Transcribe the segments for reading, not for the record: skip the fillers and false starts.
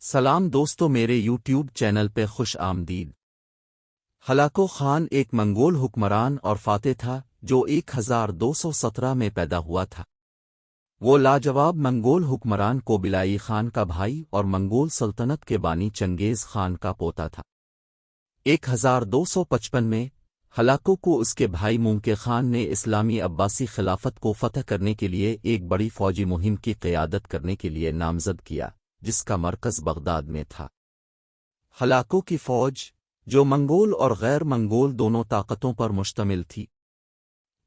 سلام دوستو، میرے یوٹیوب چینل پہ خوش آمدید۔ ہلاکو خان ایک منگول حکمران اور فاتح تھا جو 1217 میں پیدا ہوا تھا۔ وہ لاجواب منگول حکمران کوبلائی خان کا بھائی اور منگول سلطنت کے بانی چنگیز خان کا پوتا تھا۔ 1255 میں ہلاکو کو اس کے بھائی مونکے خان نے اسلامی عباسی خلافت کو فتح کرنے کے لیے ایک بڑی فوجی مہم کی قیادت کرنے کے لیے نامزد کیا، جس کا مرکز بغداد میں تھا۔ ہلاکو کی فوج، جو منگول اور غیر منگول دونوں طاقتوں پر مشتمل تھی،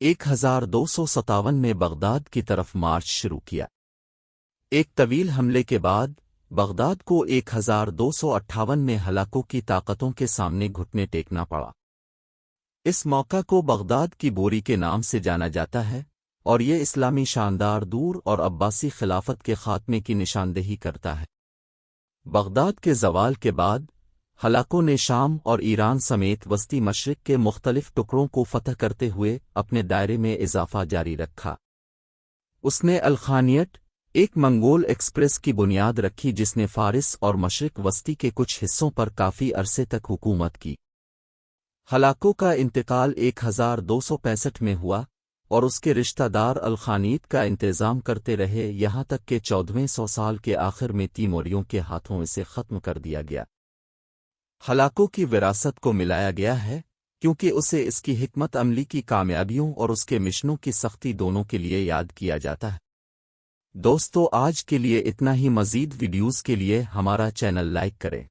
1257 میں بغداد کی طرف مارچ شروع کیا۔ ایک طویل حملے کے بعد بغداد کو 1258 میں ہلاکو کی طاقتوں کے سامنے گھٹنے ٹیکنا پڑا۔ اس موقع کو بغداد کی بوری کے نام سے جانا جاتا ہے، اور یہ اسلامی شاندار دور اور عباسی خلافت کے خاتمے کی نشاندہی کرتا ہے۔ بغداد کے زوال کے بعد ہلاکو نے شام اور ایران سمیت وسطی مشرق کے مختلف ٹکڑوں کو فتح کرتے ہوئے اپنے دائرے میں اضافہ جاری رکھا۔ اس نے الخانیٹ، ایک منگول ایکسپریس کی بنیاد رکھی جس نے فارس اور مشرق وسطی کے کچھ حصوں پر کافی عرصے تک حکومت کی۔ ہلاکو کا انتقال 1265 میں ہوا، اور اس کے رشتہ دار الخانیت کا انتظام کرتے رہے یہاں تک کہ 1400 سال کے آخر میں تیموریوں کے ہاتھوں اسے ختم کر دیا گیا۔ ہلاکو کی وراثت کو ملایا گیا ہے کیونکہ اسے اس کی حکمت عملی کی کامیابیوں اور اس کے مشنوں کی سختی دونوں کے لیے یاد کیا جاتا ہے۔ دوستو، آج کے لیے اتنا ہی۔ مزید ویڈیوز کے لیے ہمارا چینل لائک کریں۔